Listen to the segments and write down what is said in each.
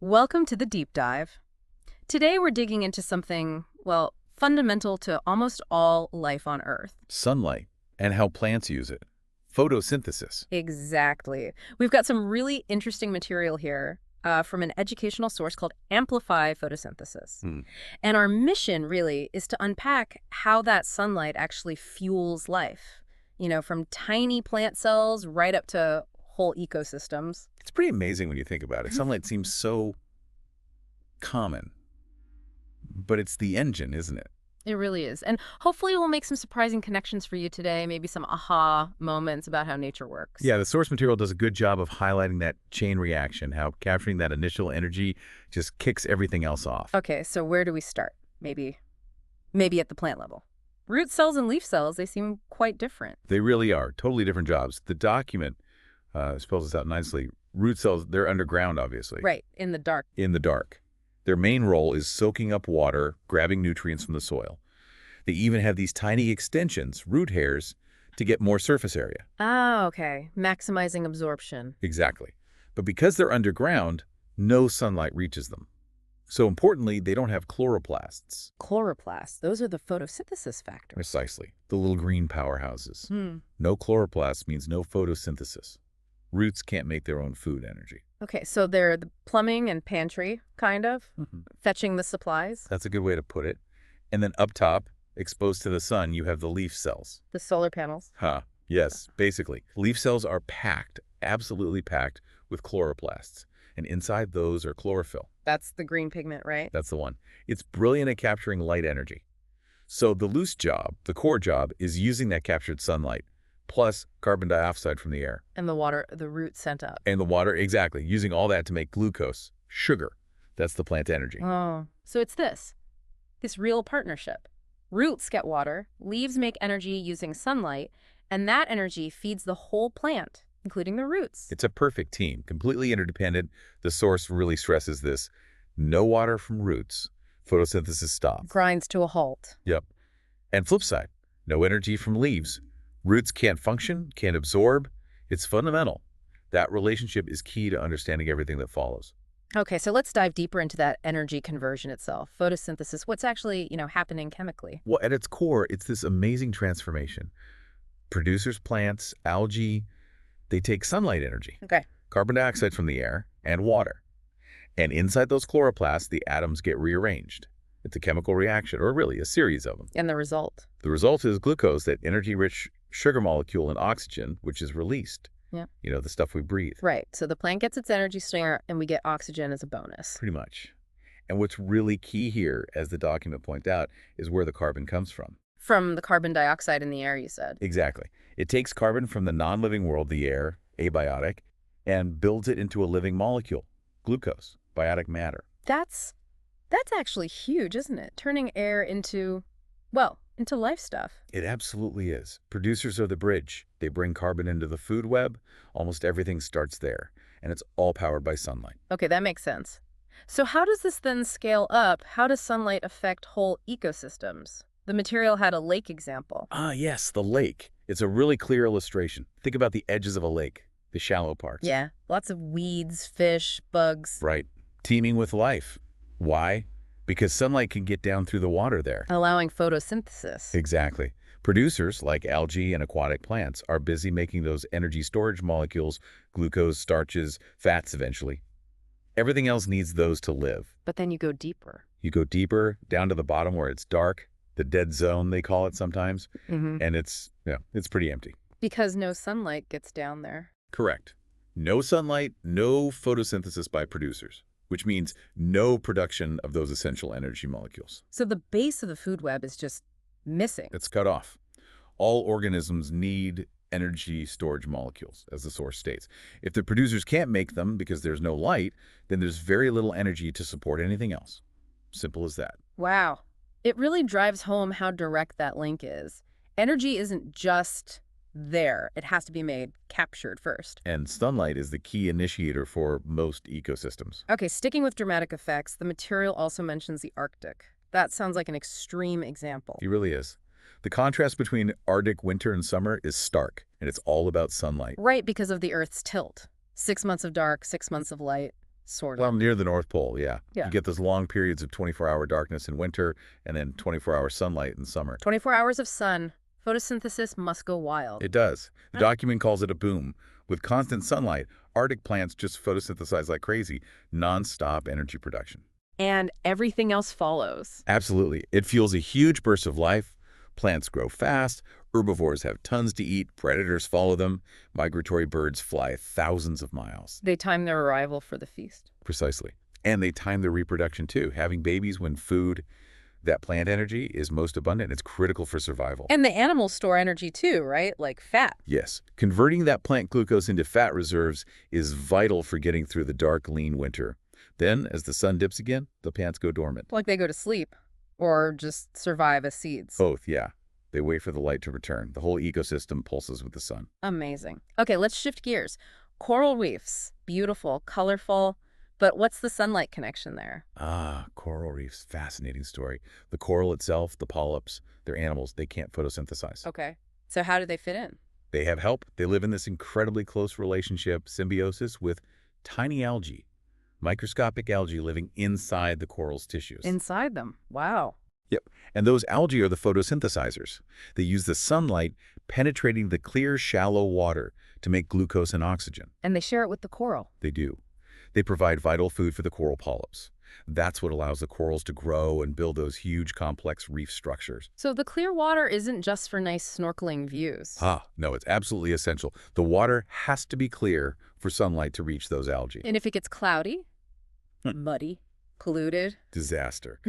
Welcome to the deep dive. Today we're digging into something, well, fundamental to almost all life on Earth. Sunlight, and how plants use it. Photosynthesis. Exactly. We've got some really interesting material here from an educational source called Amplify Photosynthesis. Hmm. And our mission really is to unpack how that sunlight actually fuels life. From tiny plant cells right up to whole ecosystems. It's pretty amazing when you think about it. Sunlight seems so common, but it's the engine, isn't it? It really is. And hopefully we'll make some surprising connections for you today, maybe some aha moments about how nature works. Yeah, the source material does a good job of highlighting that chain reaction, how capturing that initial energy just kicks everything else off. Okay, so where do we start? Maybe at the plant level. Root cells and leaf cells, they seem quite different. They really are totally different jobs. The document spells this out nicely. Root cells, they're underground, obviously. Right, in the dark. In the dark. Their main role is soaking up water, grabbing nutrients from the soil. They even have these tiny extensions, root hairs, to get more surface area. Ah, okay. Maximizing absorption. Exactly. But because they're underground, no sunlight reaches them. So importantly, they don't have chloroplasts. Chloroplasts, those are the photosynthesis factors. Precisely. The little green powerhouses. Hmm. No chloroplasts means no photosynthesis. Roots can't make their own food energy. Okay, so they're the plumbing and pantry, kind of, fetching the supplies. That's a good way to put it. And then up top, exposed to the sun, you have the leaf cells. The solar panels. Yes, basically. Leaf cells are packed, absolutely packed, with chloroplasts. And inside those are chlorophyll. That's the green pigment, right? That's the one. It's brilliant at capturing light energy. So the loose job, the core job, is using that captured sunlight, plus carbon dioxide from the air. And the water, the roots sent up. And the water, exactly, using all that to make glucose, sugar. That's the plant energy. Oh, so it's this real partnership. Roots get water, leaves make energy using sunlight, and that energy feeds the whole plant, including the roots. It's a perfect team, completely interdependent. The source really stresses this. No water from roots. Photosynthesis stops. Grinds to a halt. Yep. And flip side, no energy from leaves. Roots can't function, can't absorb. It's fundamental. That relationship is key to understanding everything that follows. Okay, so let's dive deeper into that energy conversion itself. Photosynthesis, what's actually, happening chemically? Well, at its core, it's this amazing transformation. Producers, plants, algae, they take sunlight energy, Okay. carbon dioxide from the air, and water. And inside those chloroplasts, the atoms get rearranged. It's a chemical reaction, or really a series of them. And the result? The result is glucose, that energy-rich sugar molecule, and oxygen, which is released. Yeah. The stuff we breathe. Right. So the plant gets its energy share, and we get oxygen as a bonus. Pretty much. And what's really key here, as the document points out, is where the carbon comes from. From the carbon dioxide in the air, you said. Exactly. It takes carbon from the non-living world, the air, abiotic, and builds it into a living molecule, glucose, biotic matter. That's actually huge, isn't it? Turning air into life stuff. It absolutely is. Producers are the bridge. They bring carbon into the food web. Almost everything starts there, and it's all powered by sunlight. Okay, that makes sense. So how does this then scale up? How does sunlight affect whole ecosystems? The material had a lake example. Ah, yes, the lake. It's a really clear illustration. Think about the edges of a lake, the shallow parts. Yeah, lots of weeds, fish, bugs. Right. Teeming with life. Why? Because sunlight can get down through the water there. Allowing photosynthesis. Exactly. Producers, like algae and aquatic plants, are busy making those energy storage molecules, glucose, starches, fats eventually. Everything else needs those to live. But then you go deeper. You go deeper, down to the bottom where it's dark, the dead zone they call it sometimes, and it's pretty empty. Because no sunlight gets down there. Correct. No sunlight, no photosynthesis by producers, which means no production of those essential energy molecules. So the base of the food web is just missing. It's cut off. All organisms need energy storage molecules, as the source states. If the producers can't make them because there's no light, then there's very little energy to support anything else. Simple as that. Wow. It really drives home how direct that link is. Energy isn't just there. It has to be made, captured first. And sunlight is the key initiator for most ecosystems. Okay, sticking with dramatic effects, the material also mentions the Arctic. That sounds like an extreme example. It really is. The contrast between Arctic winter and summer is stark, and it's all about sunlight. Right, because of the Earth's tilt. 6 months of dark, 6 months of light. sort Well, of. near the North Pole, yeah. You Yeah. get those long periods of 24-hour darkness in winter and then 24-hour sunlight in summer. 24 hours of sun. Photosynthesis must go wild. It does. The Uh, document calls it a boom. With constant sunlight, Arctic plants just photosynthesize like crazy, non-stop energy production. And everything else follows. Absolutely. It fuels a huge burst of life. Plants grow fast. Herbivores have tons to eat. Predators follow them. Migratory birds fly thousands of miles. They time their arrival for the feast. Precisely. And they time their reproduction too, having babies when food, that plant energy, is most abundant. It's critical for survival. And the animals store energy too, right? Like fat. Yes, converting that plant glucose into fat reserves is vital for getting through the dark, lean winter. Then, as the sun dips again, the plants go dormant. Like they go to sleep or just survive as seeds. Both, yeah. They wait for the light to return. The whole ecosystem pulses with the sun. Amazing. Okay, let's shift gears. Coral reefs. Beautiful, colorful. But what's the sunlight connection there? Ah, coral reefs. Fascinating story. The coral itself, the polyps, they're animals. They can't photosynthesize. Okay. So how do they fit in? They have help. They live in this incredibly close relationship, symbiosis, with tiny algae, microscopic algae living inside the coral's tissues. Inside them. Wow. Yep. And those algae are the photosynthesizers. They use the sunlight penetrating the clear, shallow water to make glucose and oxygen. And they share it with the coral. They do. They provide vital food for the coral polyps. That's what allows the corals to grow and build those huge, complex reef structures. So the clear water isn't just for nice snorkeling views. No, it's absolutely essential. The water has to be clear for sunlight to reach those algae. And if it gets cloudy, muddy, polluted, Disaster.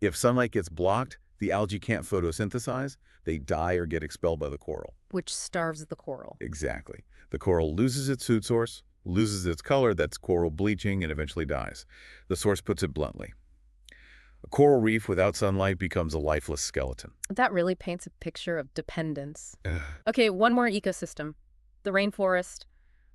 If sunlight gets blocked, the algae can't photosynthesize. They die or get expelled by the coral. which starves the coral. Exactly. The coral loses its food source, loses its color, that's coral bleaching, and eventually dies. The source puts it bluntly. A coral reef without sunlight becomes a lifeless skeleton. That really paints a picture of dependence. Ugh. Okay, one more ecosystem. The rainforest,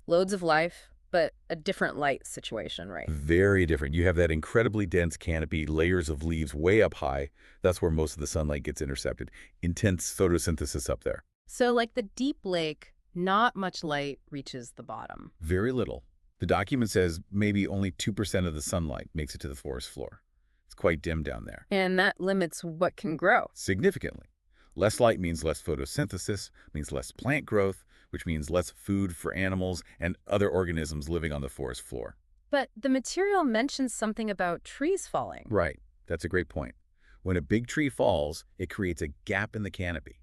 loads of life, but a different light situation, right? Very different. You have that incredibly dense canopy, layers of leaves way up high. That's where most of the sunlight gets intercepted. Intense photosynthesis up there. So like the deep lake, not much light reaches the bottom. Very little. The document says maybe only 2% of the sunlight makes it to the forest floor. It's quite dim down there. And that limits what can grow. Significantly. Less light means less photosynthesis, means less plant growth, which means less food for animals and other organisms living on the forest floor. But the material mentions something about trees falling. Right. That's a great point. When a big tree falls, it creates a gap in the canopy,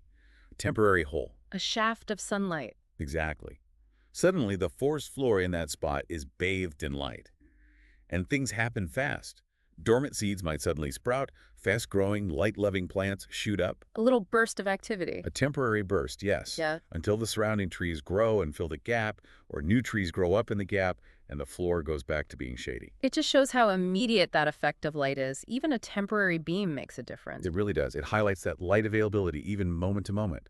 a temporary hole. A shaft of sunlight. Exactly. Suddenly, the forest floor in that spot is bathed in light. And things happen fast. Dormant seeds might suddenly sprout, fast-growing, light-loving plants shoot up. A little burst of activity. A temporary burst, yes, Yeah. until the surrounding trees grow and fill the gap, or new trees grow up in the gap, and the floor goes back to being shady. It just shows how immediate that effect of light is. Even a temporary beam makes a difference. It really does. It highlights that light availability, even moment to moment,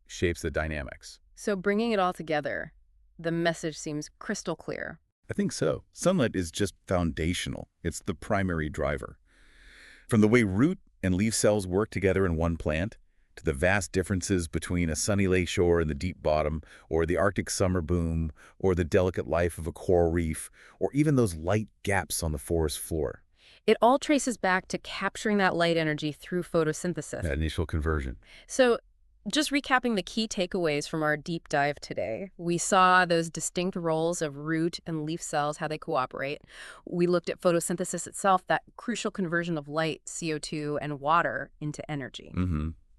shapes the dynamics. So bringing it all together, the message seems crystal clear. I think so. Sunlight is just foundational. It's the primary driver. From the way root and leaf cells work together in one plant, to the vast differences between a sunny lake shore and the deep bottom, or the Arctic summer boom, or the delicate life of a coral reef, or even those light gaps on the forest floor. It all traces back to capturing that light energy through photosynthesis. That initial conversion. So just recapping the key takeaways from our deep dive today, we saw those distinct roles of root and leaf cells, how they cooperate. We looked at photosynthesis itself, that crucial conversion of light, CO2, and water into energy.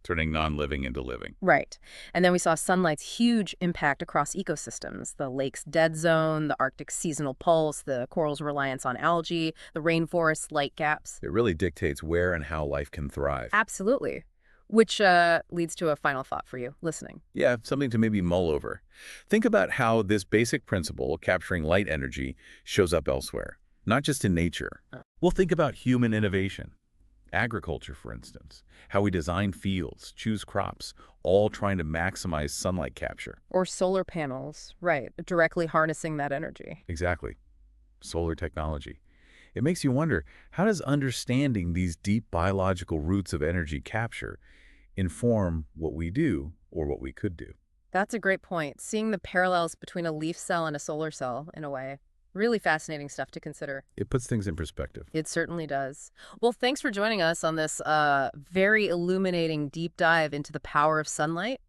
Turning non-living into living. Right. And then we saw sunlight's huge impact across ecosystems, the lake's dead zone, the Arctic's seasonal pulse, the coral's reliance on algae, the rainforest's light gaps. It really dictates where and how life can thrive. Absolutely. Which leads to a final thought for you listening. Yeah, something to maybe mull over. Think about how this basic principle, capturing light energy, shows up elsewhere, not just in nature. We'll think about human innovation. Agriculture, for instance, how we design fields, choose crops, all trying to maximize sunlight capture. Or solar panels, right, directly harnessing that energy. Exactly. Solar technology. It makes you wonder, how does understanding these deep biological roots of energy capture inform what we do or what we could do? That's a great point. Seeing the parallels between a leaf cell and a solar cell, in a way. Really fascinating stuff to consider. It puts things in perspective. It certainly does. Well, thanks for joining us on this very illuminating deep dive into the power of sunlight.